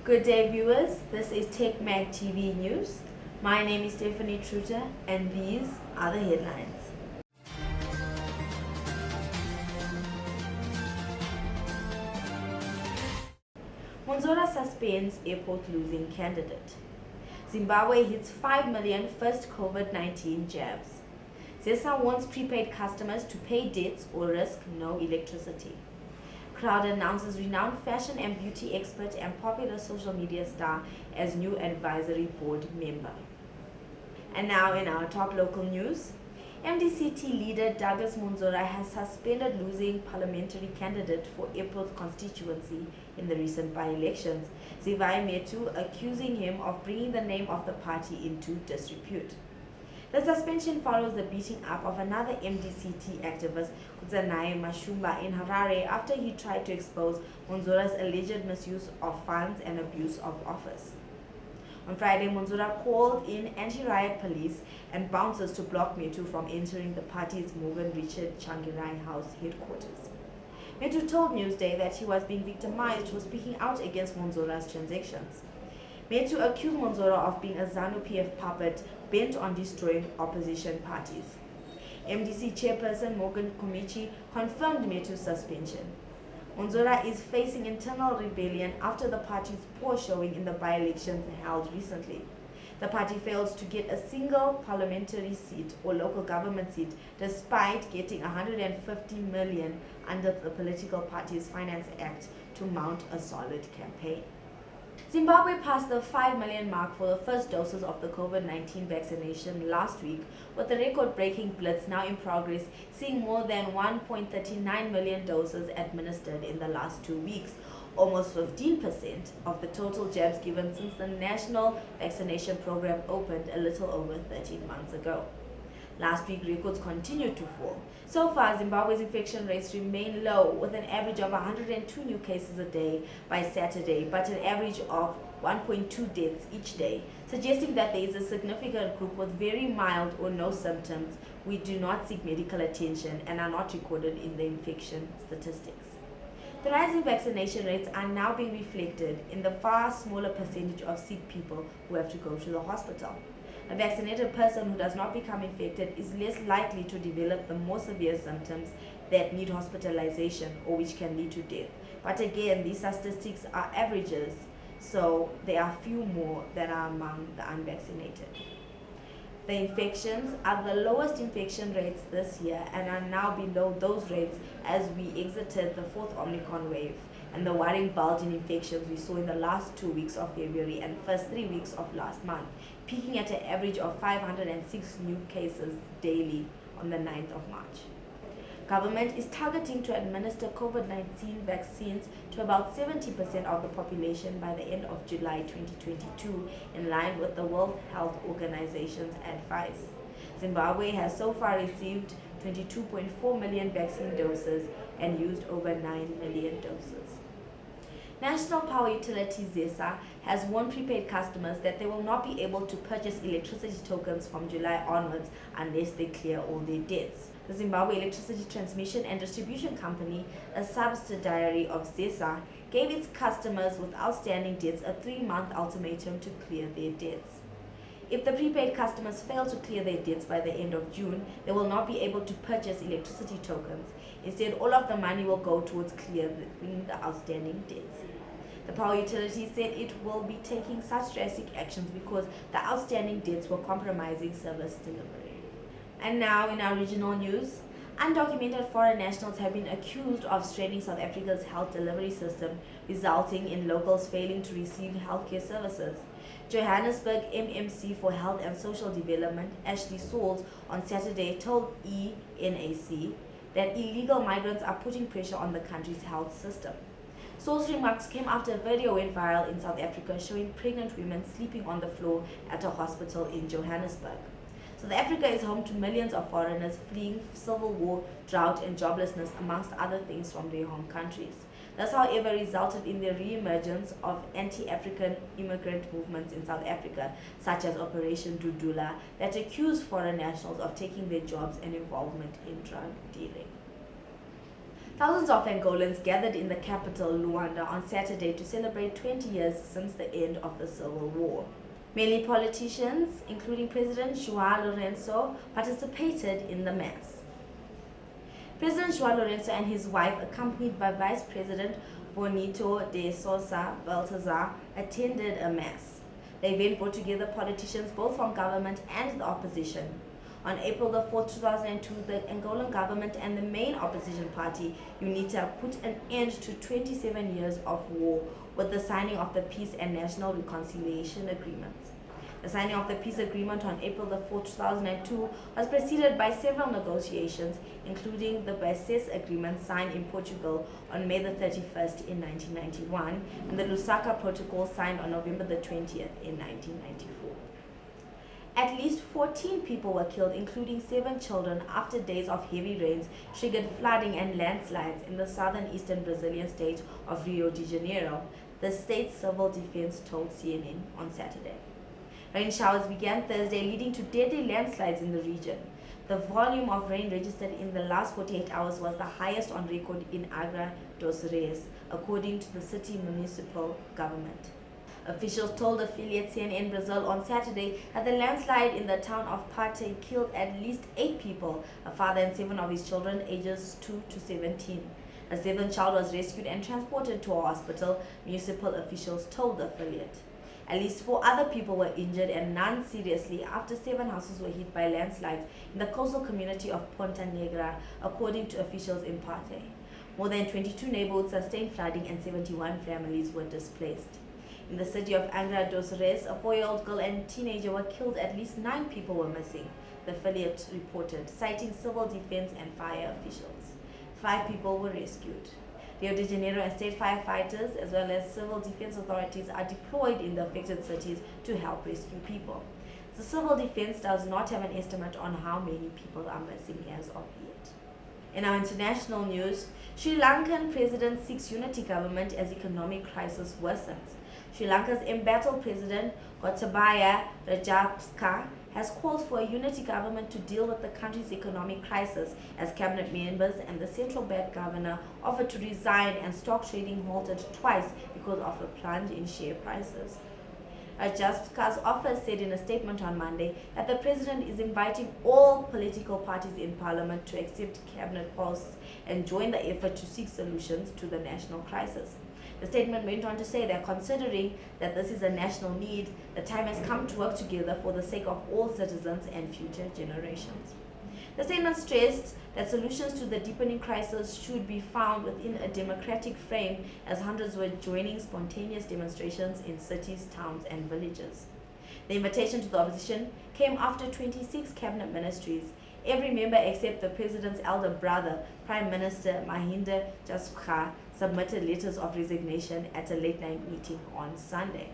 Good day, viewers. This is Tech Mag TV News. My name is Stephanie Truter, and these are the headlines. Mwonzora suspends Epworth losing candidate. Zimbabwe hits 5 million first COVID-19 jabs. ZESA warns prepaid customers to pay debts or risk no electricity. Crowd announces renowned fashion and beauty expert and popular social media star as new advisory board member. And now in our top local news, MDCT leader Douglas Mwonzora has suspended losing parliamentary candidate for Epworth constituency in the recent by-elections, Zimbabwe accusing him of bringing the name of the party into disrepute. The suspension follows the beating up of another MDCT activist, Kudzanayi Mashumba, in Harare after he tried to expose Mwonzora's alleged misuse of funds and abuse of office. On Friday, Mwonzora called in anti-riot police and bouncers to block Metu from entering the party's Morgan Richard Changirai House headquarters. Metu told Newsday that he was being victimized for speaking out against Mwonzora's transactions. Metu accused Mwonzora of being a ZANU-PF puppet bent on destroying opposition parties. MDC chairperson Morgan Komichi confirmed Metu's suspension. Mwonzora is facing internal rebellion after the party's poor showing in the by-elections held recently. The party failed to get a single parliamentary seat or local government seat despite getting 150 million under the Political Parties Finance Act to mount a solid campaign. Zimbabwe passed the 5 million mark for the first doses of the COVID-19 vaccination last week, with the record-breaking blitz now in progress, seeing more than 1.39 million doses administered in the last 2 weeks, almost 15% of the total jabs given since the national vaccination program opened a little over 13 months ago. Last week, records continued to fall. So far, Zimbabwe's infection rates remain low, with an average of 102 new cases a day by Saturday, but an average of 1.2 deaths each day, suggesting that there is a significant group with very mild or no symptoms who do not seek medical attention and are not recorded in the infection statistics. The rising vaccination rates are now being reflected in the far smaller percentage of sick people who have to go to the hospital. A vaccinated person who does not become infected is less likely to develop the more severe symptoms that need hospitalization or which can lead to death. But again, these statistics are averages, so there are few more that are among the unvaccinated. The infections are the lowest infection rates this year and are now below those rates as we exited the fourth Omicron wave and the worrying bulge in infections we saw in the last 2 weeks of February and first 3 weeks of last month, peaking at an average of 506 new cases daily on the 9th of March. Government is targeting to administer COVID-19 vaccines to about 70% of the population by the end of July 2022, in line with the World Health Organization's advice. Zimbabwe has so far received 22.4 million vaccine doses and used over 9 million doses. National Power Utility ZESA has warned prepaid customers that they will not be able to purchase electricity tokens from July onwards unless they clear all their debts. The Zimbabwe Electricity Transmission and Distribution Company, a subsidiary of ZESA, gave its customers with outstanding debts a 3-month ultimatum to clear their debts. If the prepaid customers fail to clear their debts by the end of June, they will not be able to purchase electricity tokens. Instead, all of the money will go towards clearing the outstanding debts. The power utility said it will be taking such drastic actions because the outstanding debts were compromising service delivery. And now in our regional news, undocumented foreign nationals have been accused of straining South Africa's health delivery system, resulting in locals failing to receive healthcare services. Johannesburg MMC for Health and Social Development, Ashley Sauls, on Saturday told ENAC that illegal migrants are putting pressure on the country's health system. Sauls' remarks came after a video went viral in South Africa showing pregnant women sleeping on the floor at a hospital in Johannesburg. South Africa is home to millions of foreigners fleeing civil war, drought, and joblessness, amongst other things, from their home countries. This, however, resulted in the re-emergence of anti-African immigrant movements in South Africa, such as Operation Dudula, that accuse foreign nationals of taking their jobs and involvement in drug dealing. Thousands of Angolans gathered in the capital, Luanda, on Saturday to celebrate 20 years since the end of the civil war. Many politicians, including President João Lourenço, participated in the mass. President João Lourenço and his wife, accompanied by Vice President Bonito de Sousa Baltazar, attended a mass. The event brought together politicians both from government and the opposition. On April 4, 2002, the Angolan government and the main opposition party, UNITA, put an end to 27 years of war with the signing of the Peace and National Reconciliation Agreements. The signing of the peace agreement on April 4, 2002 was preceded by several negotiations, including the ZESA agreement signed in Portugal on May 31st in 1991 and the Lusaka Protocol signed on November 20th in 1994. At least 14 people were killed, including 7 children, after days of heavy rains triggered flooding and landslides in the southern eastern Brazilian state of Rio de Janeiro, the state's civil defense told CNN on Saturday. Rain showers began Thursday, leading to deadly landslides in the region. The volume of rain registered in the last 48 hours was the highest on record in Angra dos Reis, according to the city municipal government. Officials told affiliate CNN Brazil on Saturday that the landslide in the town of Pate killed at least 8 people, a father and 7 of his children ages 2 to 17. A 7th child was rescued and transported to a hospital, municipal officials told the affiliate. At least 4 other people were injured and none seriously after 7 houses were hit by landslides in the coastal community of Ponta Negra, according to officials in Pate. More than 22 neighborhoods sustained flooding and 71 families were displaced. In the city of Angra dos Reis, a 4-year-old girl and teenager were killed. At least 9 people were missing, the affiliate reported, citing civil defense and fire officials. 5 people were rescued. Rio de Janeiro and state firefighters, as well as civil defense authorities, are deployed in the affected cities to help rescue people. The civil defense does not have an estimate on how many people are missing as of yet. In our international news, Sri Lankan president seeks unity government as economic crisis worsens. Sri Lanka's embattled president, Gotabaya Rajapaksa, has called for a unity government to deal with the country's economic crisis as cabinet members and the central bank governor offered to resign and stock trading halted twice because of a plunge in share prices. Rajapaksa's office said in a statement on Monday that the president is inviting all political parties in parliament to accept cabinet posts and join the effort to seek solutions to the national crisis. The statement went on to say that considering that this is a national need, the time has come to work together for the sake of all citizens and future generations. The statement stressed that solutions to the deepening crisis should be found within a democratic frame, as hundreds were joining spontaneous demonstrations in cities, towns, and villages. The invitation to the opposition came after 26 cabinet ministries, every member except the president's elder brother, Prime Minister Mahinda Rajapaksa, submitted letters of resignation at a late-night meeting on Sunday.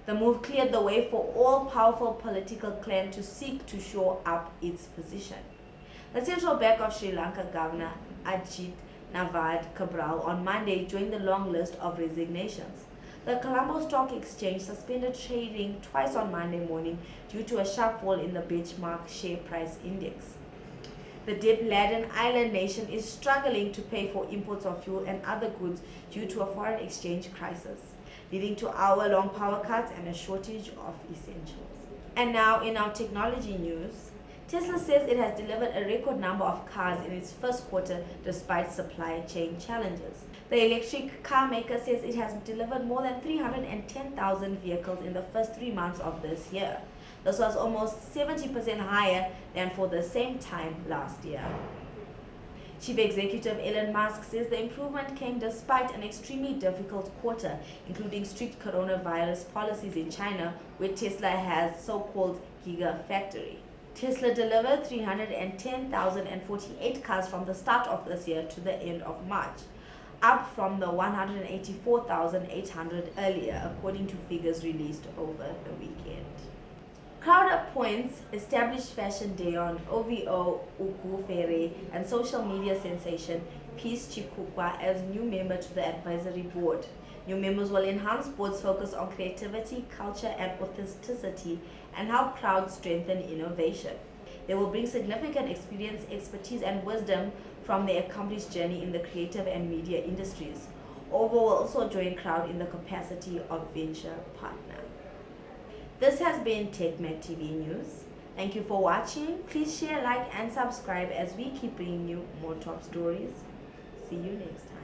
The move cleared the way for all powerful political clan to seek to shore up its position. The Central Bank of Sri Lanka Governor Ajit Navad Cabral on Monday joined the long list of resignations. The Colombo Stock Exchange suspended trading twice on Monday morning due to a sharp fall in the benchmark share price index. The debt-laden island nation is struggling to pay for imports of fuel and other goods due to a foreign exchange crisis, leading to hour-long power cuts and a shortage of essentials. And now in our technology news, Tesla says it has delivered a record number of cars in its first quarter despite supply chain challenges. The electric car maker says it has delivered more than 310,000 vehicles in the first 3 months of this year. This was almost 70% higher than for the same time last year. Chief Executive Elon Musk says the improvement came despite an extremely difficult quarter, including strict coronavirus policies in China, where Tesla has so-called Gigafactory. Tesla delivered 310,048 cars from the start of this year to the end of March, up from the 184,800 earlier, according to figures released over the weekend. Crowd appoints established fashion Deon OVO Ugufere and social media sensation Peace Chikukwa as new member to the advisory board. New members will enhance board's focus on creativity, culture, and authenticity and help crowd strengthen innovation. They will bring significant experience, expertise, and wisdom from their accomplished journey in the creative and media industries. OVO will also join Crowd in the capacity of venture partner. This has been TechMed TV News. Thank you for watching. Please share, like, and subscribe as we keep bringing you more top stories. See you next time.